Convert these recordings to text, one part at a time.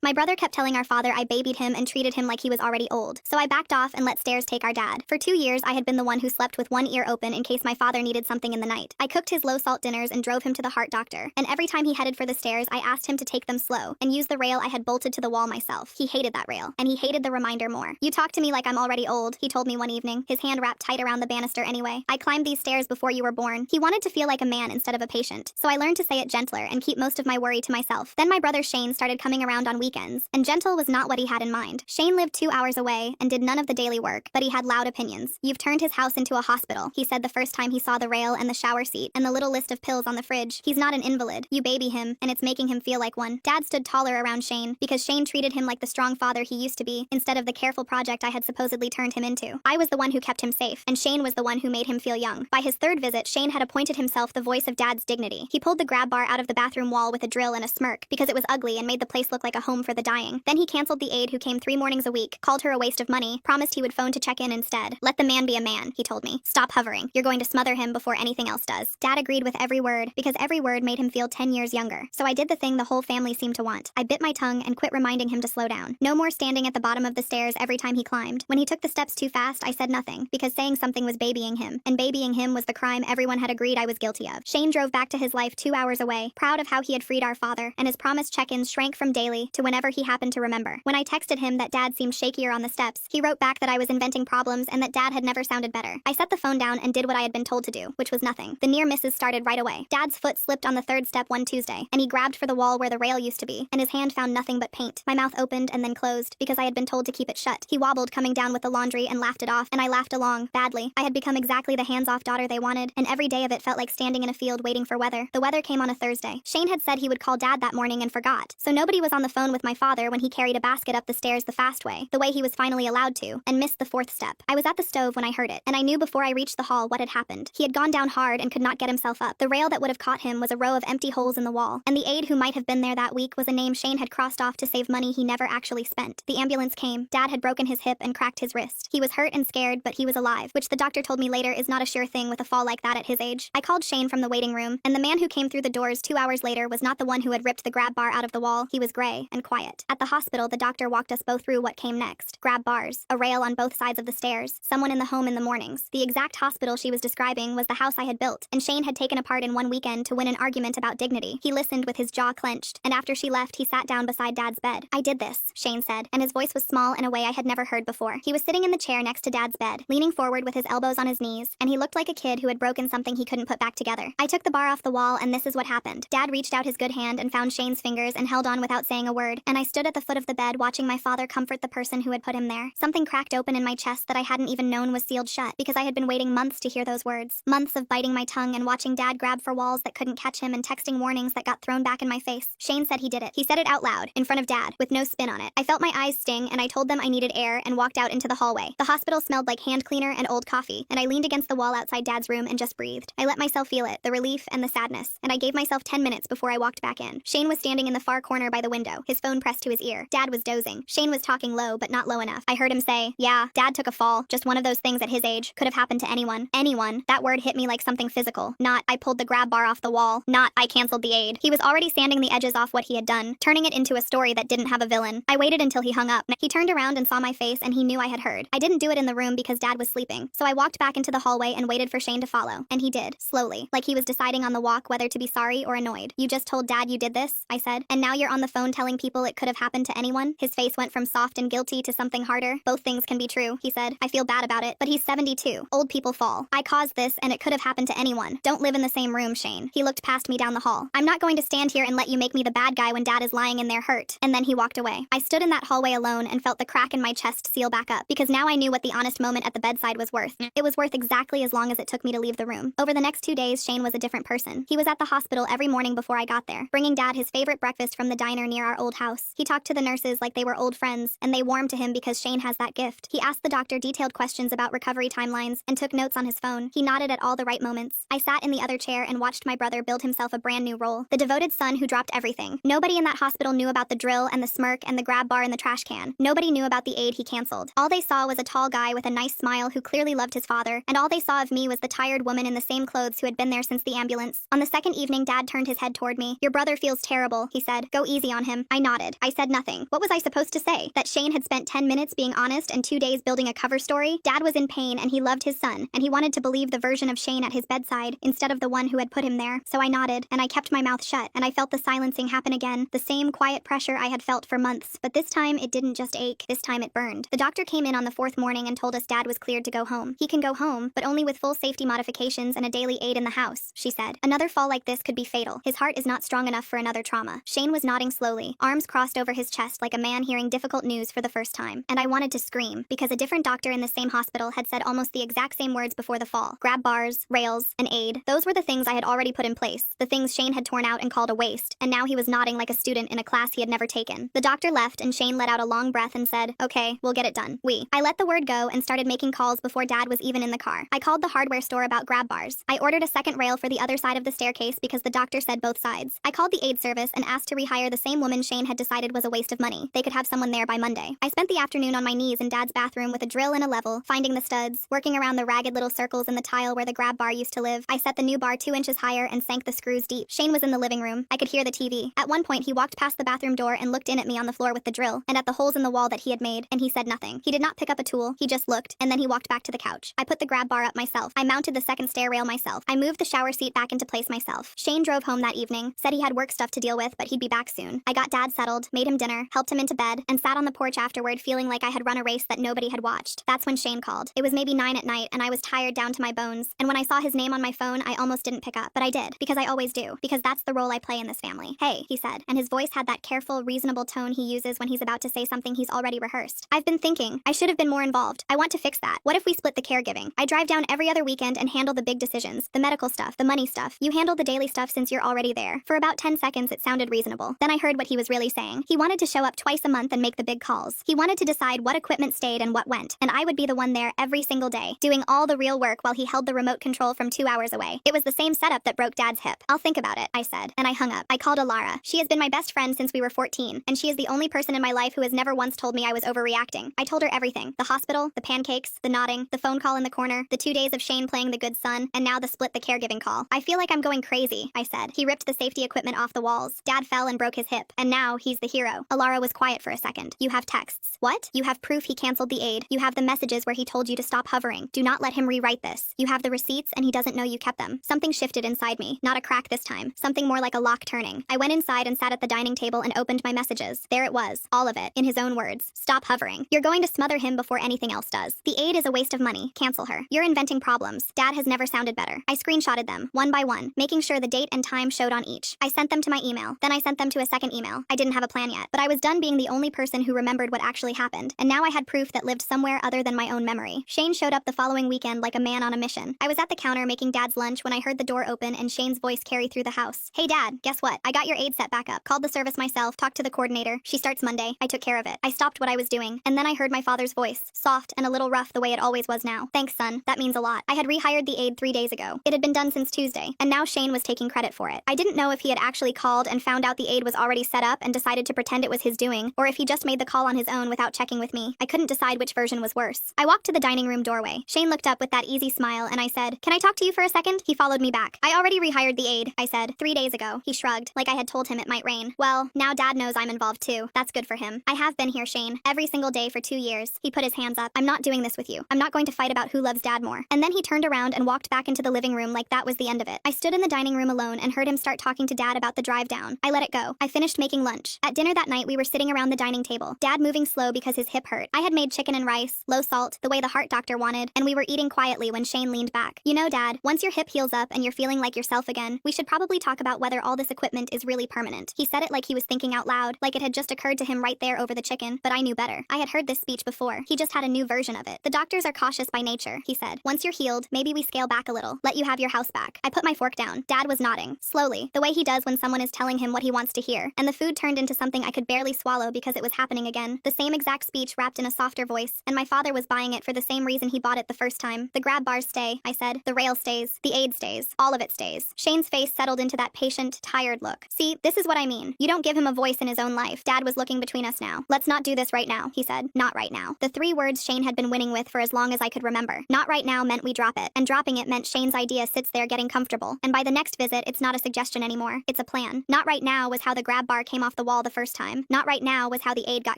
My brother kept telling our father I babied him and treated him like he was already old, so I backed off and let stairs take our dad. For 2 years, I had been the one who slept with one ear open in case my father needed something in the night. I cooked his low-salt dinners and drove him to the heart doctor, and every time he headed for the stairs, I asked him to take them slow and use the rail I had bolted to the wall myself. He hated that rail, and he hated the reminder more. "You talk to me like I'm already old," he told me one evening, his hand wrapped tight around the banister anyway. "I climbed these stairs before you were born." He wanted to feel like a man instead of a patient, so I learned to say it gentler and keep most of my worry to myself. Then my brother Shane started coming around on weekends, and gentle was not what he had in mind. Shane lived 2 hours away and did none of the daily work, but he had loud opinions. "You've turned his house into a hospital," he said the first time he saw the rail and the shower seat and the little list of pills on the fridge. "He's not an invalid. You baby him, and it's making him feel like one." Dad stood taller around Shane because Shane treated him like the strong father he used to be, instead of the careful project I had supposedly turned him into. I was the one who kept him safe, and Shane was the one who made him feel young. By his third visit, Shane had appointed himself the voice of Dad's dignity. He pulled the grab bar out of the bathroom wall with a drill and a smirk because it was ugly and made the place look like a home for the dying. Then he canceled the aide who came 3 mornings a week, called her a waste of money, promised he would phone to check in instead. "Let the man be a man," he told me. "Stop hovering. You're going to smother him before anything else does." Dad agreed with every word because every word made him feel 10 years younger. So I did the thing the whole family seemed to want. I bit my tongue and quit reminding him to slow down. No more standing at the bottom of the stairs every time he climbed. When he took the steps too fast, I said nothing because saying something was babying him, and babying him was the crime everyone had agreed I was guilty of. Shane drove back to his life 2 hours away, proud of how he had freed our father, and his promised check-ins shrank from daily to whenever he happened to remember. When I texted him that Dad seemed shakier on the steps, he wrote back that I was inventing problems and that Dad had never sounded better. I set the phone down and did what I had been told to do, which was nothing. The near misses started right away. Dad's foot slipped on the 3rd step one Tuesday, and he grabbed for the wall where the rail used to be, and his hand found nothing but paint. My mouth opened and then closed because I had been told to keep it shut. He wobbled coming down with the laundry and laughed it off, and I laughed along, badly. I had become exactly the hands-off daughter they wanted, and every day of it felt like standing in a field waiting for weather. The weather came on a Thursday. Shane had said he would call Dad that morning and forgot, so nobody was on the phone with my father when he carried a basket up the stairs the fast way, the way he was finally allowed to, and missed the 4th step. I was at the stove when I heard it, and I knew before I reached the hall what had happened. He had gone down hard and could not get himself up. The rail that would have caught him was a row of empty holes in the wall, and the aide who might have been there that week was a name Shane had crossed off to save money he never actually spent. The ambulance came. Dad had broken his hip and cracked his wrist. He was hurt and scared, but he was alive, which the doctor told me later is not a sure thing with a fall like that at his age. I called Shane from the waiting room, and the man who came through the doors 2 hours later was not the one who had ripped the grab bar out of the wall. He was gray and quiet. At the hospital, the doctor walked us both through what came next. Grab bars, a rail on both sides of the stairs, someone in the home in the mornings. The exact hospital she was describing was the house I had built, and Shane had taken apart in one weekend to win an argument about dignity. He listened with his jaw clenched, and after she left, he sat down beside Dad's bed. "I did this," Shane said, and his voice was small in a way I had never heard before. He was sitting in the chair next to Dad's bed, leaning forward with his elbows on his knees, and he looked like a kid who had broken something he couldn't put back together. "I took the bar off the wall, and this is what happened." Dad reached out his good hand and found Shane's fingers and held on without saying a word, and I stood at the foot of the bed watching my father comfort the person who had put him there. Something cracked open in my chest that I hadn't even known was sealed shut because I had been waiting months to hear those words. Months of biting my tongue and watching Dad grab for walls that couldn't catch him and texting warnings that got thrown back in my face. Shane said he did it. He said it out loud, in front of Dad, with no spin on it. I felt my eyes sting, and I told them I needed air and walked out into the hallway. The hospital smelled like hand cleaner and old coffee, and I leaned against the wall outside Dad's room and just breathed. I let myself feel it, the relief and the sadness, and I gave myself 10 minutes before I walked back in. Shane was standing in the far corner by the window, his phone pressed to his ear. Dad was dozing. Shane was talking low, but not low enough. I heard him say, "Yeah, Dad took a fall. Just one of those things at his age. Could have happened to anyone." Anyone. That word hit me like something physical. Not, "I pulled the grab bar off the wall." Not, "I canceled the aid." He was already sanding the edges off what he had done, turning it into a story that didn't have a villain. I waited until he hung up. He turned around and saw my face, and he knew I had heard. I didn't do it in the room because Dad was sleeping, so I walked back into the hallway and waited for Shane to follow. And he did, slowly, like he was deciding on the walk whether to be sorry or annoyed. "You just told Dad you did this," I said, "and now you're on the phone telling people it could have happened to anyone?" His face went from soft and guilty to something harder. "Both things can be true," he said. "I feel bad about it, but he's 72. Old people fall. I caused this, and it could have happened to anyone. Don't live in the same room, Shane." He looked past me down the hall. "I'm not going to stand here and let you make me the bad guy when Dad is lying in there hurt." And then he walked away. I stood in that hallway alone and felt the crack in my chest seal back up, because now I knew what the honest moment at the bedside was worth. It was worth exactly as long as it took me to leave the room. Over the next 2 days, Shane was a different person. He was at the hospital every morning before I got there, bringing Dad his favorite breakfast from the diner near our old house. He talked to the nurses like they were old friends, and they warmed to him because Shane has that gift. He asked the doctor detailed questions about recovery timelines and took notes on his phone. He nodded at all the right moments. I sat in the other chair and watched my brother build himself a brand new role, the devoted son who dropped everything. Nobody in that hospital knew about the drill and the smirk and the grab bar in the trash can. Nobody knew about the aid he canceled. All they saw was a tall guy with a nice smile who clearly loved his father, and all they saw of me was the tired woman in the same clothes who had been there since the ambulance. On the second evening, Dad turned his head toward me. "Your brother feels terrible," he said. "Go easy on him." I nodded. nodded. I said nothing. What was I supposed to say? That Shane had spent 10 minutes being honest and 2 days building a cover story? Dad was in pain and he loved his son, and he wanted to believe the version of Shane at his bedside instead of the one who had put him there. So I nodded, and I kept my mouth shut, and I felt the silencing happen again, the same quiet pressure I had felt for months. But this time, it didn't just ache. This time it burned. The doctor came in on the 4th morning and told us Dad was cleared to go home. He can go home, but only with full safety modifications and a daily aid in the house, she said. Another fall like this could be fatal. His heart is not strong enough for another trauma. Shane was nodding slowly, arms crossed over his chest like a man hearing difficult news for the first time. And I wanted to scream, because a different doctor in the same hospital had said almost the exact same words before the fall. Grab bars, rails, an aid. Those were the things I had already put in place, the things Shane had torn out and called a waste, and now he was nodding like a student in a class he had never taken. The doctor left and Shane let out a long breath and said, "Okay, we'll get it done." I let the word go and started making calls before Dad was even in the car. I called the hardware store about grab bars. I ordered a second rail for the other side of the staircase because the doctor said both sides. I called the aid service and asked to rehire the same woman Shane had decided was a waste of money. They could have someone there by Monday. I spent the afternoon on my knees in Dad's bathroom with a drill and a level, finding the studs, working around the ragged little circles in the tile where the grab bar used to live. I set the new bar 2 inches higher and sank the screws deep. Shane was in the living room. I could hear the TV. At one point, he walked past the bathroom door and looked in at me on the floor with the drill, and at the holes in the wall that he had made, and he said nothing. He did not pick up a tool. He just looked, and then he walked back to the couch. I put the grab bar up myself. I mounted the second stair rail myself. I moved the shower seat back into place myself. Shane drove home that evening, said he had work stuff to deal with, but he'd be back soon. I got Dad settled, made him dinner, helped him into bed, and sat on the porch afterward feeling like I had run a race that nobody had watched. That's when Shane called. It was maybe 9 at night, and I was tired down to my bones, and when I saw his name on my phone, I almost didn't pick up. But I did, because I always do, because that's the role I play in this family. "Hey," he said, and his voice had that careful, reasonable tone he uses when he's about to say something he's already rehearsed. "I've been thinking, I should have been more involved. I want to fix that. What if we split the caregiving? I drive down every other weekend and handle the big decisions, the medical stuff, the money stuff. You handle the daily stuff since you're already there." For about 10 seconds, it sounded reasonable. Then I heard what he was really saying. He wanted to show up twice a month and make the big calls. He wanted to decide what equipment stayed and what went, and I would be the one there every single day, doing all the real work while he held the remote control from 2 hours away. It was the same setup that broke Dad's hip. "I'll think about it," I said, and I hung up. I called Alara. She has been my best friend since we were 14, and she is the only person in my life who has never once told me I was overreacting. I told her everything. The hospital, the pancakes, the nodding, the phone call in the corner, the 2 days of Shane playing the good son, and now the split the caregiving call. "I feel like I'm going crazy," I said. He ripped the safety equipment off the walls. Dad fell and broke his hip, and now he's the hero. Alara was quiet for a second. "You have texts." "What?" "You have proof he canceled the aid. You have the messages where he told you to stop hovering. Do not let him rewrite this. You have the receipts and he doesn't know you kept them." Something shifted inside me. Not a crack this time. Something more like a lock turning. I went inside and sat at the dining table and opened my messages. There it was. All of it. In his own words. "Stop hovering. You're going to smother him before anything else does. The aid is a waste of money. Cancel her. You're inventing problems. Dad has never sounded better." I screenshotted them, one by one, making sure the date and time showed on each. I sent them to my email. Then I sent them to a second email. I didn't have a plan yet, but I was done being the only person who remembered what actually happened, and now I had proof that lived somewhere other than my own memory. Shane showed up the following weekend like a man on a mission. I was at the counter making Dad's lunch when I heard the door open and Shane's voice carry through the house. "Hey Dad, guess what? I got your aid set back up. Called the service myself, talked to the coordinator. She starts Monday. I took care of it." I stopped what I was doing, and then I heard my father's voice, soft and a little rough the way it always was now. "Thanks, son. That means a lot." I had rehired the aid 3 days ago. It had been done since Tuesday, and now Shane was taking credit for it. I didn't know if he had actually called and found out the aid was already set up and decided to pretend it was his doing, or if he just made the call on his own without checking with me. I couldn't decide which version was worse. I walked to the dining room doorway. Shane looked up with that easy smile, and I said, "Can I talk to you for a second?" He followed me back. "I already rehired the aid," I said, 3 days ago. He shrugged, like I had told him it might rain. "Well, now Dad knows I'm involved too. That's good for him. I have been here, Shane, every single day for 2 years." He put his hands up. "I'm not doing this with you. I'm not going to fight about who loves Dad more." And then he turned around and walked back into the living room like that was the end of it. I stood in the dining room alone and heard him start talking to Dad about the drive down. I let it go. I finished making lunch. At dinner that night, we were sitting around the dining table, Dad moving slow because his hip hurt. I had made chicken and rice, low salt, the way the heart doctor wanted, and we were eating quietly when Shane leaned back. "You know, Dad, once your hip heals up and you're feeling like yourself again, we should probably talk about whether all this equipment is really permanent." He said it like he was thinking out loud, like it had just occurred to him right there over the chicken, but I knew better. I had heard this speech before. He just had a new version of it. "The doctors are cautious by nature," he said. "Once you're healed, maybe we scale back a little, let you have your house back." I put my fork down. Dad was nodding, slowly, the way he does when someone is telling him what he wants to hear, and the food turned into something I could barely swallow because it was happening again. The same exact speech wrapped in a softer voice, and my father was buying it for the same reason he bought it the first time. "The grab bars stay," I said. "The rail stays. The aid stays. All of it stays." Shane's face settled into that patient, tired look. "See, this is what I mean. You don't give him a voice in his own life." Dad was looking between us now. "Let's not do this right now," he said. "Not right now." The 3 words Shane had been winning with for as long as I could remember. Not right now meant we drop it, and dropping it meant Shane's idea sits there getting comfortable, and by the next visit, it's not a suggestion anymore. It's a plan. Not right now was how the grab bar came off the the wall the first time. Not right now was how the aid got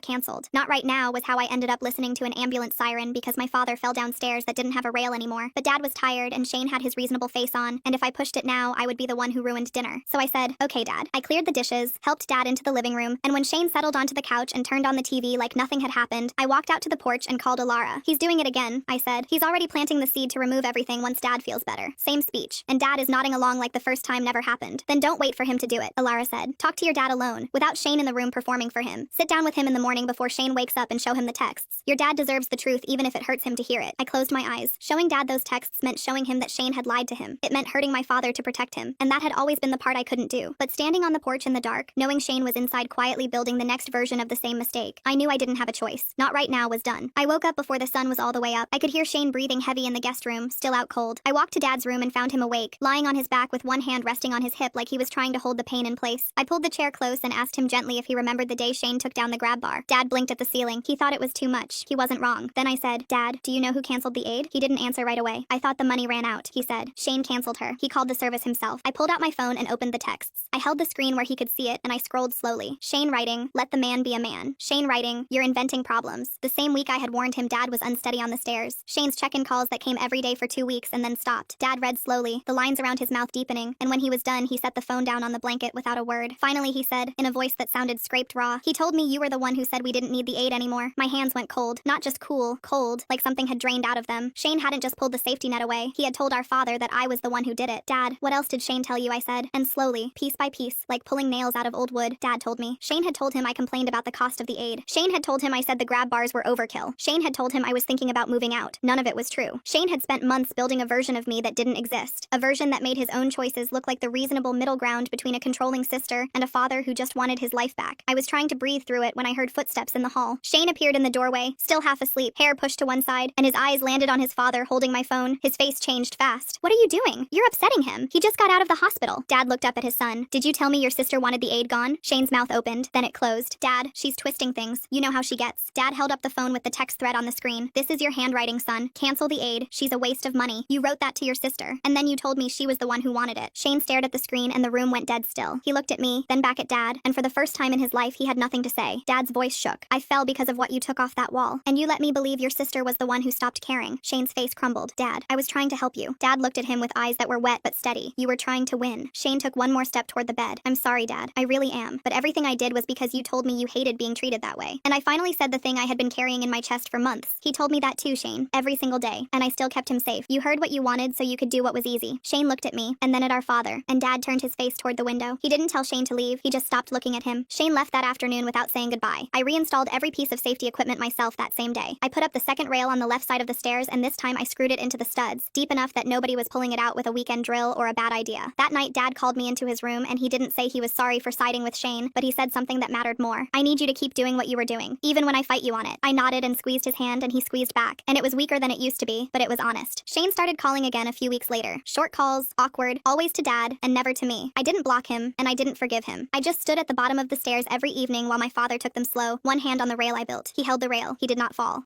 canceled. Not right now was how I ended up listening to an ambulance siren because my father fell downstairs that didn't have a rail anymore. But Dad was tired and Shane had his reasonable face on, and if I pushed it now, I would be the one who ruined dinner. So I said, okay, Dad. I cleared the dishes, helped Dad into the living room, and when Shane settled onto the couch and turned on the TV like nothing had happened, I walked out to the porch and called Alara. He's doing it again, I said. He's already planting the seed to remove everything once Dad feels better. Same speech. And Dad is nodding along like the first time never happened. Then don't wait for him to do it, Alara said. Talk to your dad alone, without Shane in the room performing for him. Sit down with him in the morning before Shane wakes up and show him the texts. Your dad deserves the truth even if it hurts him to hear it. I closed my eyes. Showing Dad those texts meant showing him that Shane had lied to him. It meant hurting my father to protect him, and that had always been the part I couldn't do. But standing on the porch in the dark, knowing Shane was inside quietly building the next version of the same mistake, I knew I didn't have a choice. Not right now was done. I woke up before the sun was all the way up. I could hear Shane breathing heavy in the guest room, still out cold. I walked to Dad's room and found him awake, lying on his back with one hand resting on his hip like he was trying to hold the pain in place. I pulled the chair close and asked him gently if he remembered the day Shane took down the grab bar. Dad blinked at the ceiling. He thought it was too much. He wasn't wrong. Then I said, Dad, do you know who canceled the aid? He didn't answer right away. I thought the money ran out, he said. Shane canceled her. He called the service himself. I pulled out my phone and opened the texts. I held the screen where he could see it and I scrolled slowly. Shane writing, let the man be a man. Shane writing, you're inventing problems. The same week I had warned him Dad was unsteady on the stairs. Shane's check-in calls that came every day for 2 weeks and then stopped. Dad read slowly, the lines around his mouth deepening, and when he was done, he set the phone down on the blanket without a word. Finally, he said, in a voice that sounded scraped raw, he told me you were the one who said we didn't need the aid anymore. My hands went cold. Not just cool, cold, like something had drained out of them. Shane hadn't just pulled the safety net away. He had told our father that I was the one who did it. Dad, what else did Shane tell you? I said. And slowly, piece by piece, like pulling nails out of old wood, Dad told me. Shane had told him I complained about the cost of the aid. Shane had told him I said the grab bars were overkill. Shane had told him I was thinking about moving out. None of it was true. Shane had spent months building a version of me that didn't exist. A version that made his own choices look like the reasonable middle ground between a controlling sister and a father who just wanted his life back. I was trying to breathe through it when I heard footsteps in the hall. Shane appeared in the doorway, still half asleep, hair pushed to one side, and his eyes landed on his father holding my phone. His face changed fast. What are you doing? You're upsetting him. He just got out of the hospital. Dad looked up at his son. Did you tell me your sister wanted the aid gone? Shane's mouth opened, then it closed. Dad, she's twisting things. You know how she gets. Dad held up the phone with the text thread on the screen. This is your handwriting, son. Cancel the aid. She's a waste of money. You wrote that to your sister, and then you told me she was the one who wanted it. Shane stared at the screen and the room went dead still. He looked at me, then back at Dad, and for the first time in his life he had nothing to say. Dad's voice shook. I fell because of what you took off that wall, and you let me believe your sister was the one who stopped caring. Shane's face crumbled. Dad, I was trying to help you. Dad looked at him with eyes that were wet but steady. You were trying to win. Shane took one more step toward the bed. I'm sorry, Dad. I really am. But everything I did was because you told me you hated being treated that way. And I finally said the thing I had been carrying in my chest for months. He told me that too, Shane. Every single day. And I still kept him safe. You heard what you wanted so you could do what was easy. Shane looked at me, and then at our father, and Dad turned his face toward the window. He didn't tell Shane to leave. He just stopped looking at him. Shane left that afternoon without saying goodbye. I reinstalled every piece of safety equipment myself that same day. I put up the second rail on the left side of the stairs, and this time I screwed it into the studs, deep enough that nobody was pulling it out with a weekend drill or a bad idea. That night, Dad called me into his room, and he didn't say he was sorry for siding with Shane, but he said something that mattered more. I need you to keep doing what you were doing, even when I fight you on it. I nodded and squeezed his hand, and he squeezed back, and it was weaker than it used to be, but it was honest. Shane started calling again a few weeks later. Short calls, awkward, always to Dad, and never to me. I didn't block him, and I didn't forgive him. I just stood at the bottom of the stairs every evening while my father took them slow, one hand on the rail I built. He held the rail. He did not fall.